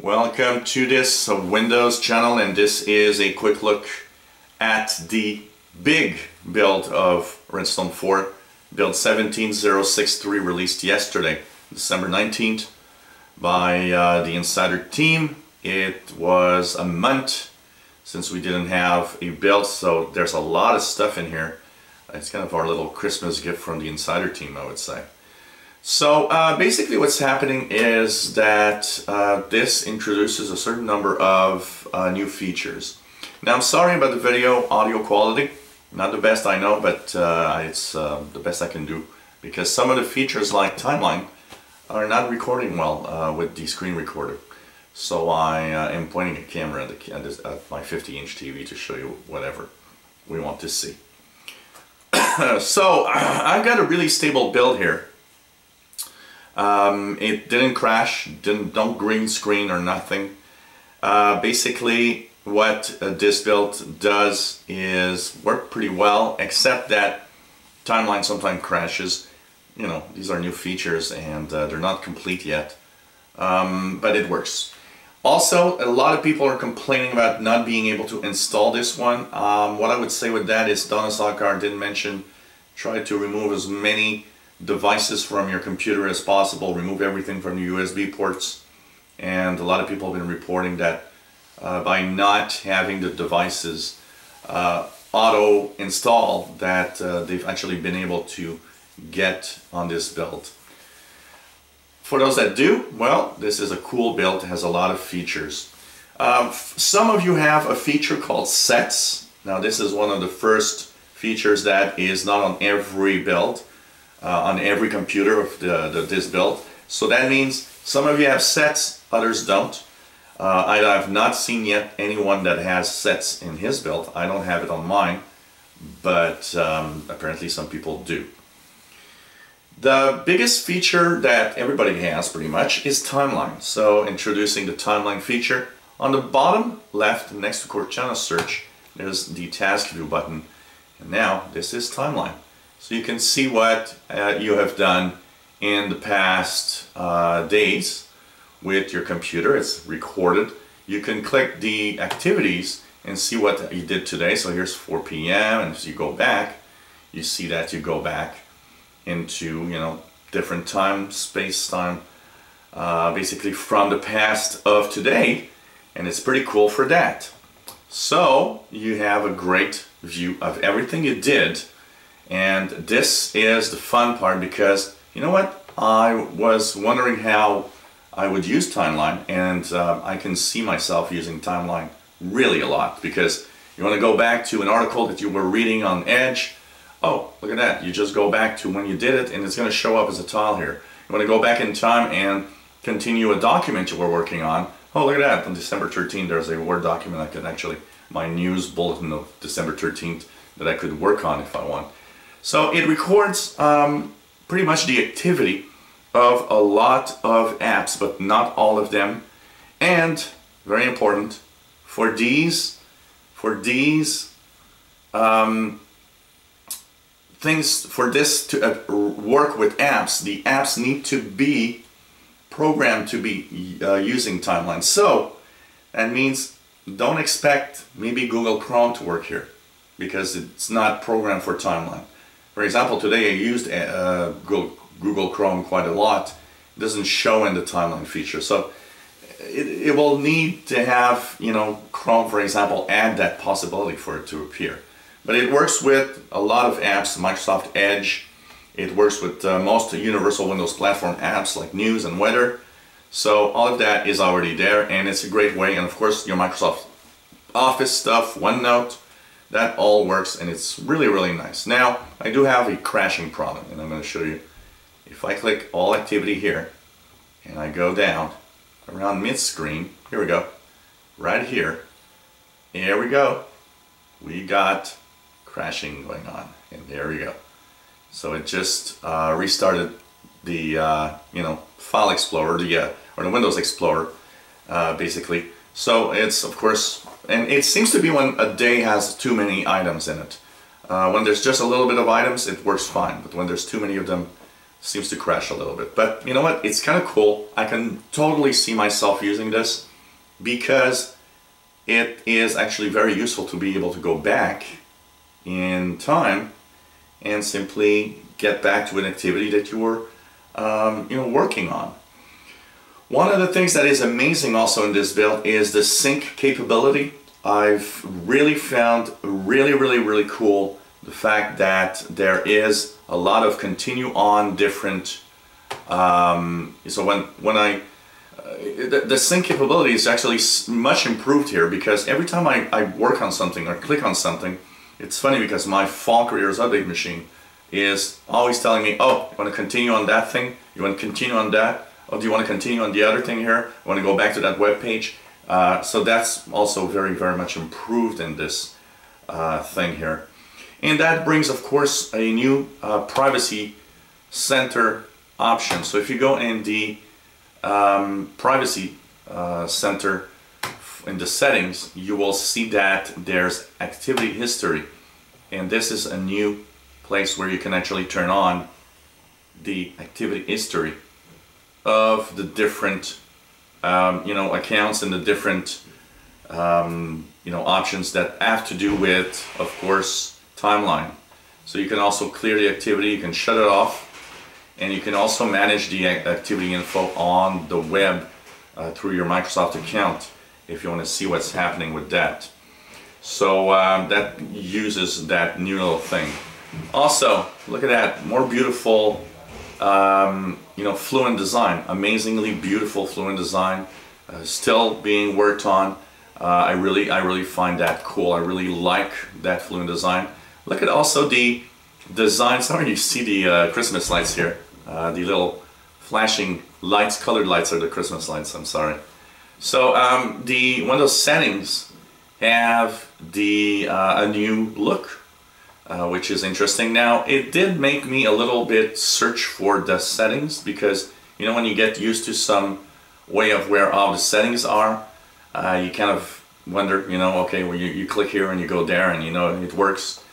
Welcome to this Windows channel, and this is a quick look at the big build of Redstone 4, build 17063, released yesterday, December 19th, by the Insider team. It was a month since we didn't have a build, so there's a lot of stuff in here. It's kind of our little Christmas gift from the Insider team, I would say. So basically what's happening is that this introduces a certain number of new features. Now I'm sorry about the video audio quality, not the best I know, but it's the best I can do, because some of the features like timeline are not recording well with the screen recorder. So I am pointing a camera at my 50-inch TV to show you whatever we want to see. So I've got a really stable build here. It didn't crash, don't green screen or nothing. Basically what this build does is work pretty well, except that timeline sometimes crashes. You know, these are new features and they're not complete yet, but it works. Also, a lot of people are complaining about not being able to install this one. What I would say with that is, Donna Salkar did mention, try to remove as many devices from your computer as possible, remove everything from the USB ports, and a lot of people have been reporting that by not having the devices auto install, that they've actually been able to get on this build. For those that do, well, this is a cool build. It has a lot of features. Some of you have a feature called sets. Now this is one of the first features that is not on every build, on every computer of this build. So that means some of you have sets, others don't. I have not seen yet anyone that has sets in his build. I don't have it on mine, but apparently some people do. The biggest feature that everybody has pretty much is timeline. So introducing the timeline feature. On the bottom left, next to Cortana search, there's the task view button. And now this is timeline. So you can see what you have done in the past days with your computer. It's recorded. You can click the activities and see what you did today. So here's 4 p.m. and as you go back, you see that you go back into, you know, different time, space, time, basically from the past of today, and it's pretty cool for that. So you have a great view of everything you did. And this is the fun part, because you know what, I was wondering how I would use timeline, and I can see myself using timeline really a lot, because you want to go back to an article that you were reading on Edge. Oh, look at that, you just go back to when you did it and it's going to show up as a tile here. You want to go back in time and continue a document you were working on. Oh, look at that, on December 13th there's a Word document I could actually, my news bulletin of December 13th, that I could work on if I want. So it records pretty much the activity of a lot of apps, but not all of them. And very important, for these things, for this to work with apps, the apps need to be programmed to be using timeline. So that means don't expect maybe Google Chrome to work here, because it's not programmed for timeline. For example, today I used Google Chrome quite a lot. It doesn't show in the timeline feature. So it will need to have, you know, Chrome, for example, add that possibility for it to appear. But it works with a lot of apps, Microsoft Edge. It works with most universal Windows platform apps like News and Weather. So all of that is already there, and it's a great way. And of course, your Microsoft Office stuff, OneNote, that all works, and it's really, really nice. Now, I do have a crashing problem, and I'm going to show you. If I click all activity here, and I go down around mid-screen, here we go, right here, here we go, we got crashing going on, and there we go. So it just restarted the you know, File Explorer, or the Windows Explorer, basically. So it's, of course, and it seems to be when a day has too many items in it. When there's just a little bit of items, it works fine, but when there's too many of them, seems to crash a little bit. But you know what, it's kind of cool. I can totally see myself using this. because it is actually very useful to be able to go back in time and simply get back to an activity that you were working on. One of the things that is amazing also in this build is the sync capability. I've really found really cool the fact that there is a lot of continue on different so when I the sync capability is actually much improved here, because every time I work on something or click on something, it's funny because my Fall Careers Update machine is always telling me, oh, you want to continue on that thing? You want to continue on that? Oh, do you want to continue on the other thing here? You want to go back to that web page? So that's also very much improved in this thing here. And that brings, of course, a new privacy center option. So if you go in the privacy center in the settings, you will see that there's activity history, and this is a new place where you can actually turn on the activity history of the different accounts and the different options that have to do with, of course, timeline. So you can also clear the activity, you can shut it off, and you can also manage the activity info on the web through your Microsoft account if you want to see what's happening with that. So that uses that new little thing. Also, look at that, more beautiful fluent design, amazingly beautiful fluent design, still being worked on. I really find that cool. I really like that fluent design. Look at also the design. Sorry, you see the Christmas lights here. The little flashing lights, colored lights are the Christmas lights, I'm sorry. So the Windows settings have a new look, which is interesting. Now, it did make me a little bit search for the settings, because when you get used to some way of where all the settings are, you kind of wonder, okay, well, you click here and you go there and it works.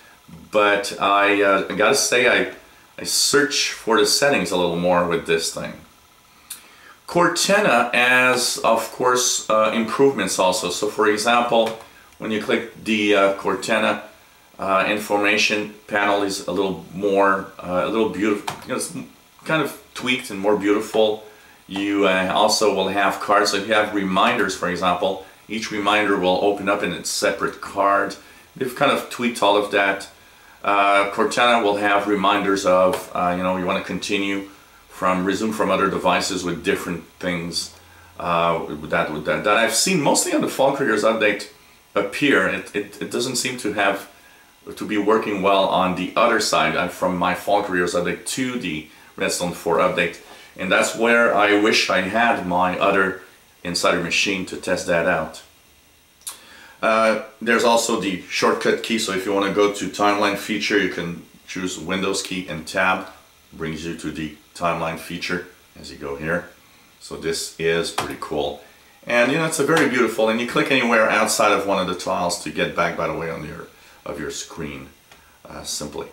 But I gotta say, I search for the settings a little more with this thing. Cortana has, of course, improvements also. So for example, when you click the Cortana information panel is a little more, a little beautiful, it's kind of tweaked and more beautiful. You also will have cards. So if you have reminders, for example, each reminder will open up in its separate card. They've kind of tweaked all of that. Cortana will have reminders of, you want to continue resume from other devices with different things that I've seen mostly on the Fall Careers Update appear. It doesn't seem to be working well on the other side, from my Fall Careers Update to the Redstone 4 update, and that's where I wish I had my other Insider machine to test that out. There's also the shortcut key, so if you want to go to timeline feature, you can choose Windows key and tab, brings you to the timeline feature as you go here. So this is pretty cool, and it's a very beautiful, and you click anywhere outside of one of the tiles to get back, by the way, on your screen simply.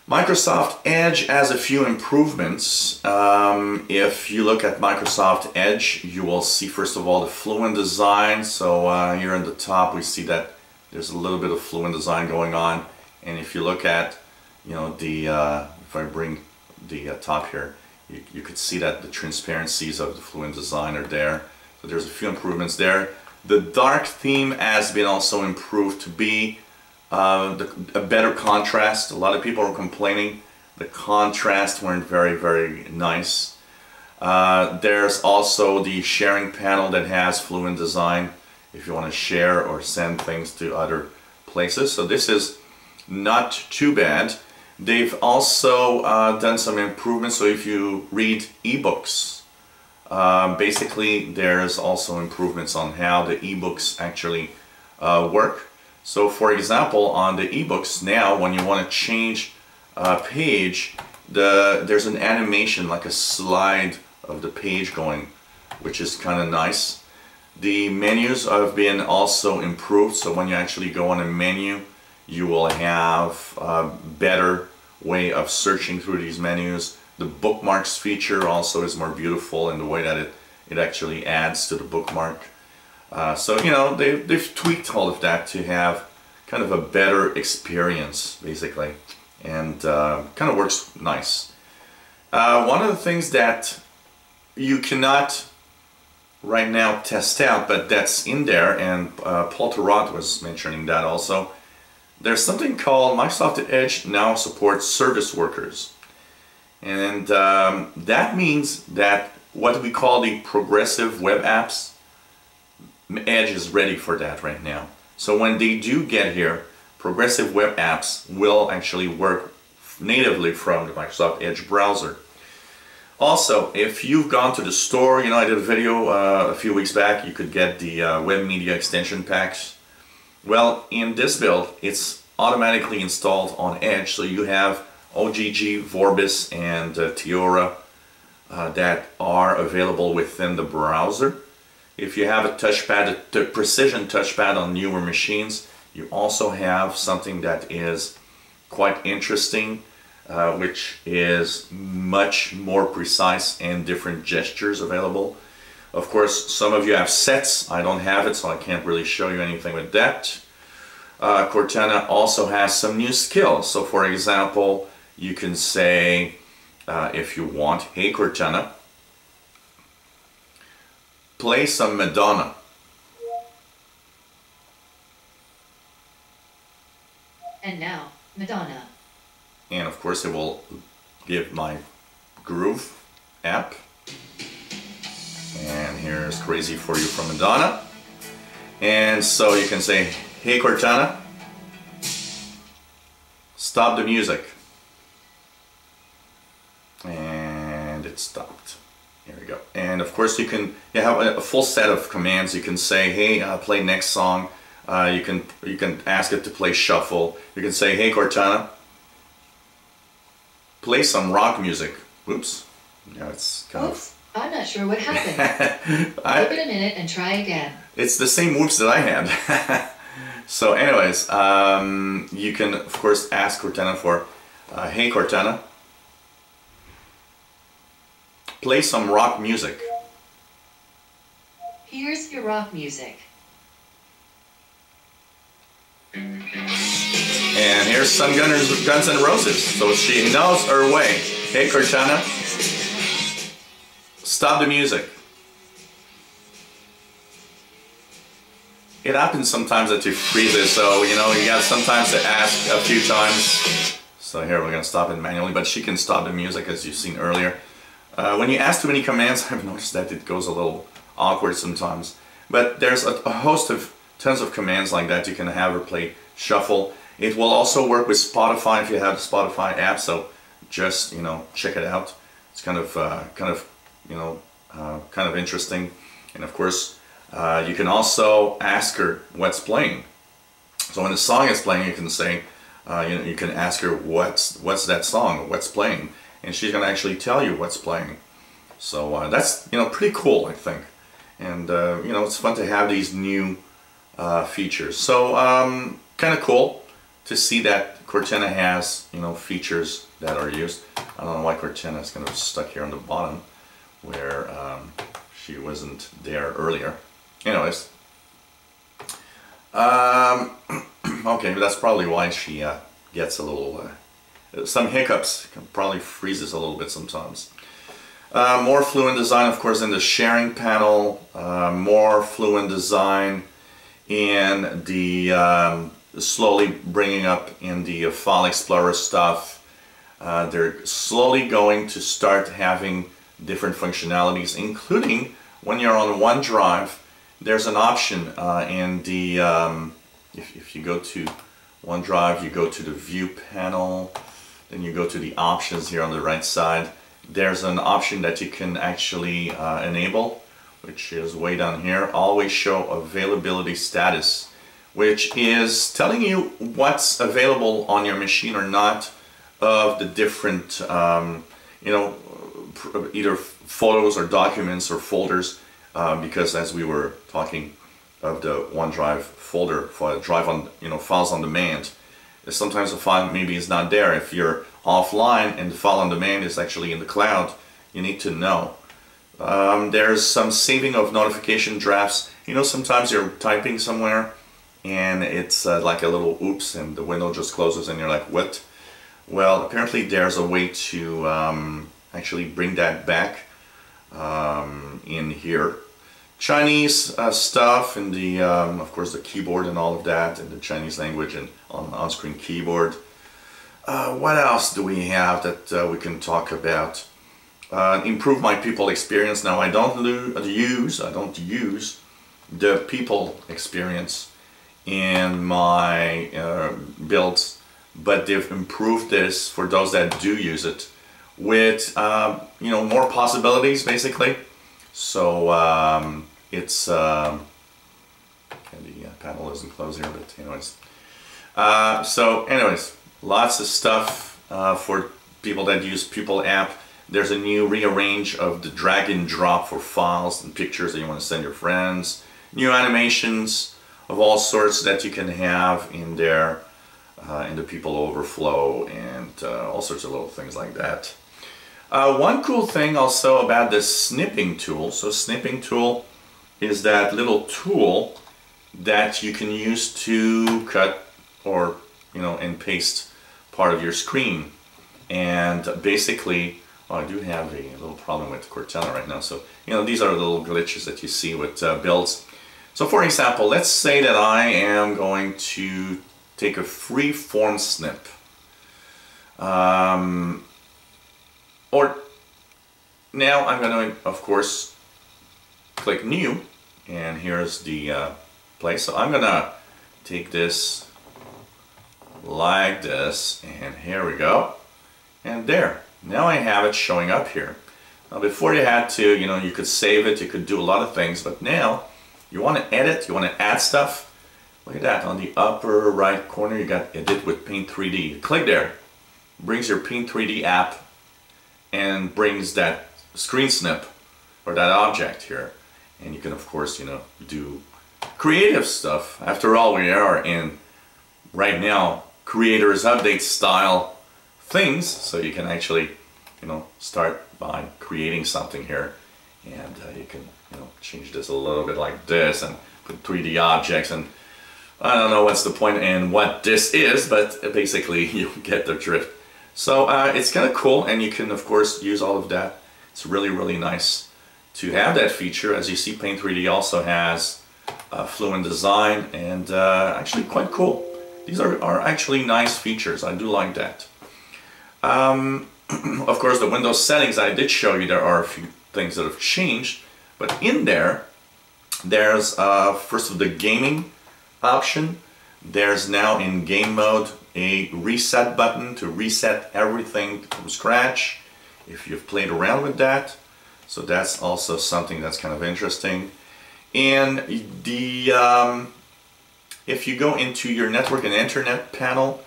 Microsoft Edge has a few improvements. If you look at Microsoft Edge, you will see first of all the fluent design. So here in the top we see that there's a little bit of fluent design going on, and if you look at if I bring the top here, you could see that the transparencies of the fluent design are there. So there's a few improvements there. The dark theme has been also improved to be a better contrast. A lot of people are complaining the contrast weren't very nice. There's also the sharing panel that has fluent design if you want to share or send things to other places. So this is not too bad. They've also done some improvements. So if you read ebooks, basically there's also improvements on how the ebooks actually work. So for example, on the ebooks now, when you want to change a page, there's an animation, like a slide of the page going, which is kind of nice. The menus have been also improved, so when you actually go on a menu, you will have a better way of searching through these menus. The bookmarks feature also is more beautiful in the way that it actually adds to the bookmark So, you know, they've tweaked all of that to have kind of a better experience, basically, and kind of works nice. One of the things that you cannot right now test out, but that's in there, and Paul Tarot was mentioning that also, there's something called Microsoft Edge now supports service workers. And that means that what we call the progressive web apps, Edge is ready for that right now. So when they do get here, progressive web apps will actually work natively from the Microsoft Edge browser. Also, if you've gone to the store, you know, I did a video a few weeks back, you could get the web media extension packs. Well, in this build, it's automatically installed on Edge, so you have OGG, Vorbis, and Theora that are available within the browser. If you have a touchpad, a precision touchpad on newer machines, you also have something that is quite interesting, which is much more precise and different gestures available. Of course, some of you have sets. I don't have it, so I can't really show you anything with that. Cortana also has some new skills. So for example, you can say, if you want, hey Cortana, play some Madonna. And now, Madonna. And of course it will give my Groove app. And here's Crazy For You from Madonna. And so you can say, hey Cortana, stop the music. And it stopped. Here we go. And of course you have a full set of commands. You can say, hey, play next song. You can ask it to play shuffle. You can say, hey Cortana, play some rock music. Oops. Yeah, it's kind of... I'm not sure what happened. Give it a minute and try again. It's the same whoops that I had. So anyways, you can of course ask Cortana for, hey Cortana, play some rock music. Here's your rock music. And here's some Guns N' Roses. So she knows her way. Hey Cortana, stop the music. It happens sometimes that you freeze it, so you know you got sometimes to ask a few times. So here we're gonna stop it manually, but she can stop the music as you've seen earlier. When you ask too many commands, I've noticed that it goes a little awkward sometimes. But there's a host of tons of commands like that. You can have her play shuffle. It will also work with Spotify if you have the Spotify app. So just check it out. It's kind of interesting. And of course, you can also ask her what's playing. So when the song is playing, you can say, you can ask her what's that song, what's playing, and she's gonna actually tell you what's playing. So that's pretty cool, I think. And it's fun to have these new features. So kind of cool to see that Cortana has features that are used. I don't know why Cortana is kind of stuck here on the bottom where she wasn't there earlier. Anyways, okay, that's probably why she gets a little some hiccups. Probably freezes a little bit sometimes. More fluent design, of course, in the sharing panel. More fluent design in the slowly bringing up in the File Explorer stuff. They're slowly going to start having different functionalities, including when you're on OneDrive. There's an option in the if you go to OneDrive, you go to the View panel, then you go to the options here on the right side. There's an option that you can actually enable, which is way down here. Always show availability status, which is telling you what's available on your machine or not of the different, either photos or documents or folders, because as we were talking of the OneDrive folder for drive on, files on demand, sometimes the file maybe is not there. If you're offline and the file on demand is actually in the cloud, you need to know. There's some saving of notification drafts You know, sometimes you're typing somewhere and it's like a little oops and the window just closes and you're like, what? Well, apparently there's a way to actually bring that back in here. Chinese stuff in the, of course, the keyboard and all of that, in the Chinese language and on-screen keyboard. What else do we have that we can talk about? Improve my people experience. Now I don't use the people experience in my builds, but they've improved this for those that do use it with you know, more possibilities basically. So it's the panel isn't closed here, but anyways. So anyways, lots of stuff for people that use People app. There's a new rearrange of the drag and drop for files and pictures that you want to send your friends. New animations of all sorts that you can have in there, in the People overflow, and all sorts of little things like that. One cool thing also about the snipping tool. So snipping tool is that little tool that you can use to cut or, you know, and paste part of your screen. And basically, oh, I do have a little problem with Cortana right now. So, you know, these are the little glitches that you see with builds. So for example, let's say that I am going to take a free form snip. Or now I'm going to, of course, click new, and here's the place. So I'm going to take this like this, and here we go. And there, now I have it showing up here. Now before you had to, you know, you could save it, you could do a lot of things, but now you want to edit, you want to add stuff. Look at that, on the upper right corner you got Edit with Paint 3D. You click there, brings your Paint 3D app and brings that screen snip or that object here. And you can, of course, you know, do creative stuff. After all, we are in, right now, creators update style things, so you can actually, you know, start by creating something here, and you can, you know, change this a little bit like this and put 3D objects, and I don't know what's the point and what this is, but basically you get the drift. So it's kind of cool, and you can of course use all of that. It's really, really nice to have that feature. As you see, Paint 3D also has Fluent Design, and actually quite cool. These are actually nice features. I do like that. Of course, the Windows settings I did show you, there are a few things that have changed, but in there, there's first of the gaming option. There's now in game mode a reset button to reset everything from scratch if you've played around with that. So that's also something that's kind of interesting. And the if you go into your network and internet panel,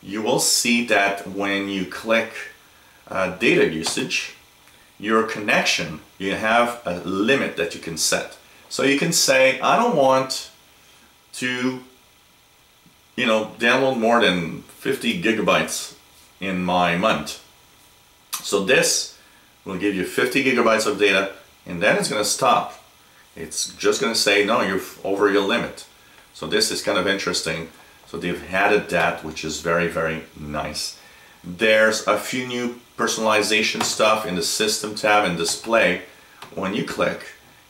you will see that when you click data usage, your connection, you have a limit that you can set. So you can say, I don't want to, you know, download more than 50 gigabytes in my month. So this will give you 50 gigabytes of data, and then it's going to stop. It's just going to say, no, you're over your limit. So this is kind of interesting. So they've added that, which is very, very nice. There's a few new personalization stuff in the System tab and Display. When you click,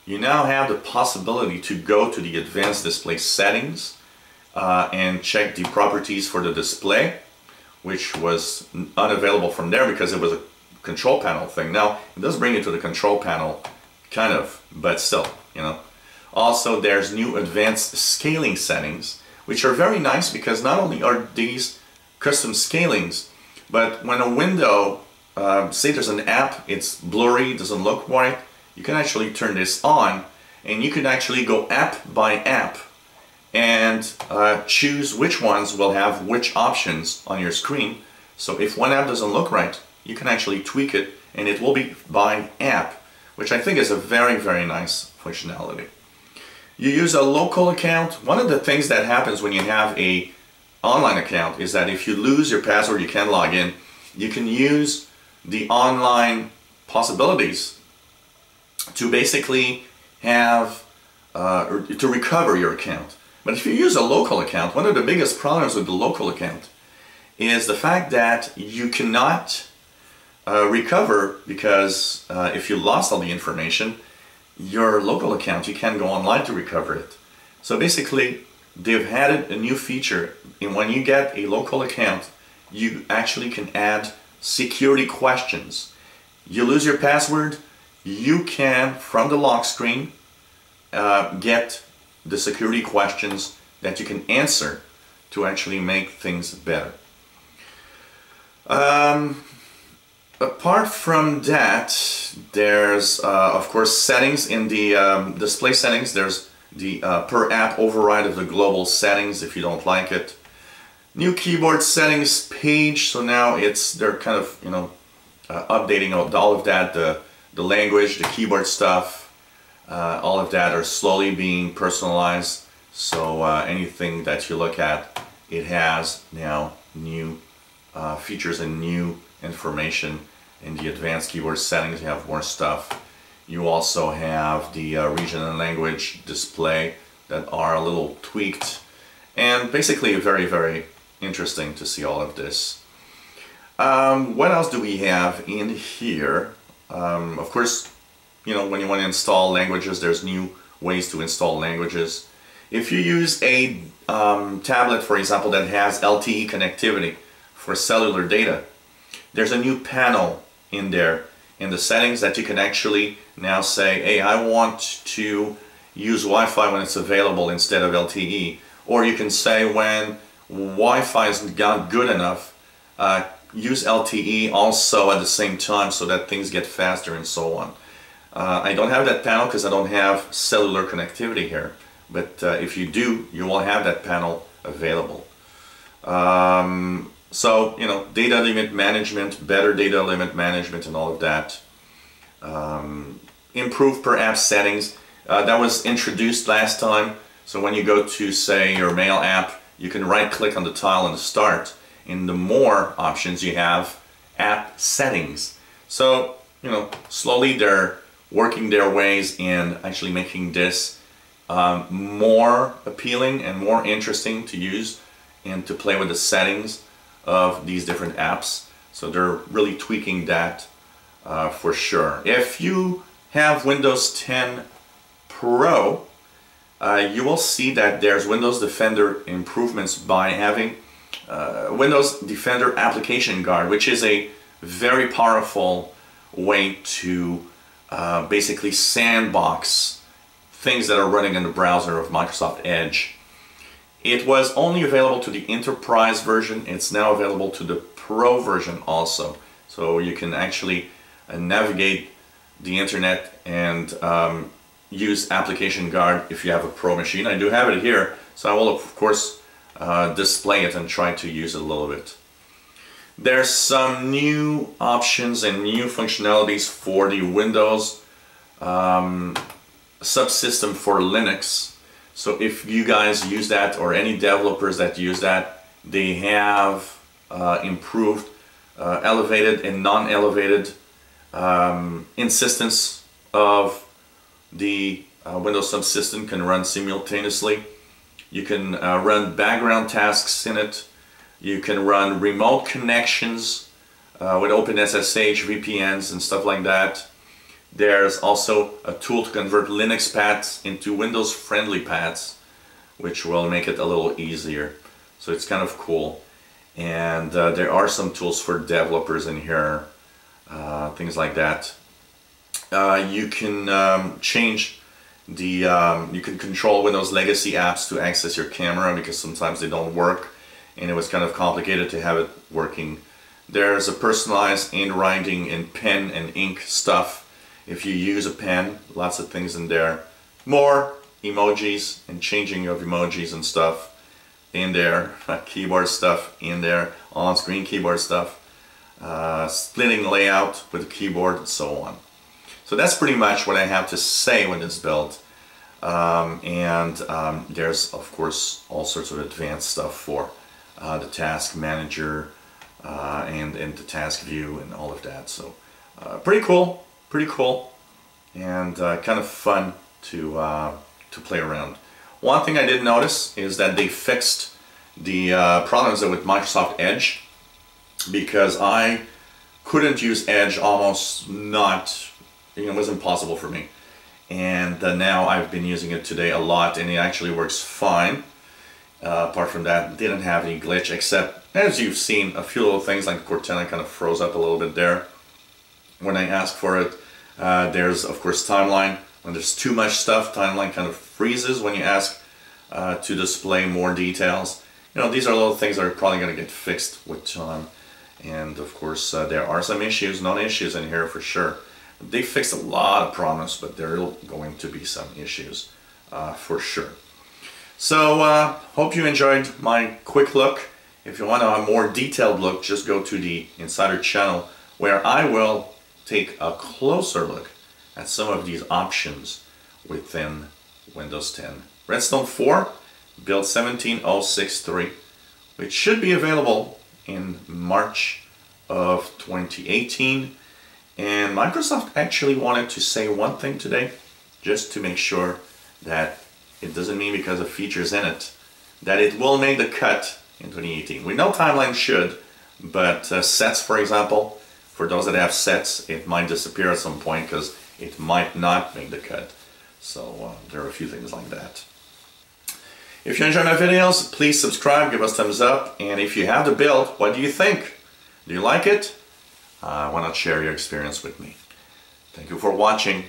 you now have the possibility to go to the Advanced Display Settings and check the properties for the display, which was unavailable from there because it was a control panel thing. Now, it does bring you to the control panel, kind of, but still, you know. Also, there's new advanced scaling settings, which are very nice because not only are these custom scalings, but when a window, say there's an app, it's blurry, doesn't look right, you can actually turn this on, and you can actually go app by app and choose which ones will have which options on your screen. So if one app doesn't look right, you can actually tweak it, and it will be by app, which I think is a very, very nice functionality. You use a local account. One of the things that happens when you have a online account is that if you lose your password, you can't log in. You can use the online possibilities to basically have or to recover your account. But if you use a local account, one of the biggest problems with the local account is the fact that you cannot recover, because if you lost all the information, your local account, you can't go online to recover it. So basically, they've added a new feature, and when you get a local account, you actually can add security questions. You lose your password, you can, from the lock screen, get the security questions that you can answer to actually make things better. Apart from that, there's of course settings. In the display settings, there's the per app override of the global settings if you don't like it. New keyboard settings page, so now they're kind of, you know, updating all of that, the language, the keyboard stuff, all of that are slowly being personalized. So anything that you look at, it has now new features and new information. In the advanced keyboard settings, you have more stuff. You also have the region and language display that are a little tweaked, and basically very, very interesting to see all of this. What else do we have in here? Of course, you know, when you want to install languages, there's new ways to install languages. If you use a tablet, for example, that has LTE connectivity for cellular data, there's a new panel in there in the settings that you can actually now say, hey, I want to use Wi-Fi when it's available instead of LTE. Or you can say, when Wi-Fi is not good enough, use LTE also at the same time so that things get faster and so on. I don't have that panel because I don't have cellular connectivity here, but if you do, you will have that panel available. So, you know, data limit management, better data limit management and all of that. Improve per app settings. That was introduced last time. So when you go to, say, your mail app, you can right click on the tile and start. In the more options, you have app settings. So, you know, slowly they're working their ways in actually making this more appealing and more interesting to use and to play with the settings of these different apps. So they're really tweaking that for sure. If you have Windows 10 Pro, you will see that there's Windows Defender improvements by having Windows Defender Application Guard, which is a very powerful way to basically sandbox things that are running in the browser of Microsoft Edge. It was only available to the Enterprise version. It's now available to the Pro version also. So you can actually navigate the internet and use Application Guard if you have a Pro machine. I do have it here, so I will of course display it and try to use it a little bit. There's some new options and new functionalities for the Windows subsystem for Linux. So if you guys use that, or any developers that use that, they have improved elevated and non-elevated insistence of the Windows subsystem can run simultaneously. You can run background tasks in it. You can run remote connections with OpenSSH, VPNs and stuff like that. There's also a tool to convert Linux paths into Windows-friendly paths, which will make it a little easier. So it's kind of cool. And there are some tools for developers in here, things like that. You can change the, you can control Windows legacy apps to access your camera, because sometimes they don't work, and it was kind of complicated to have it working. There's a personalized handwriting and pen and ink stuff. If you use a pen, lots of things in there. More emojis and changing of emojis and stuff in there. Keyboard stuff in there. On-screen keyboard stuff. Splitting layout with the keyboard and so on. So that's pretty much what I have to say when it's built. There's of course all sorts of advanced stuff for the task manager and the task view and all of that. So pretty cool, and kind of fun to to play around. One thing I did notice is that they fixed the problems with Microsoft Edge, because I couldn't use Edge, almost not, it was impossible for me. And now I've been using it today a lot, and it actually works fine. Apart from that, didn't have any glitch, except, as you've seen, a few little things like Cortana kind of froze up a little bit there when I asked for it. There's, of course, timeline. When there's too much stuff, timeline kind of freezes when you ask to display more details. These are little things that are probably going to get fixed with time. And of course, there are some issues, known issues in here for sure. They fixed a lot of problems, but there are going to be some issues for sure. So, hope you enjoyed my quick look. If you want a more detailed look, just go to the Insider channel, where I will take a closer look at some of these options within Windows 10. Redstone 4, build 17063, which should be available in March of 2018. And Microsoft actually wanted to say one thing today, just to make sure that it doesn't mean because of features in it that it will make the cut in 2018. We know timeline should, but sets, for example, for those that have sets, it might disappear at some point because it might not make the cut. So there are a few things like that. If you enjoy my videos, please subscribe, give us thumbs up, and if you have the build, what do you think? Do you like it? Why not share your experience with me? Thank you for watching.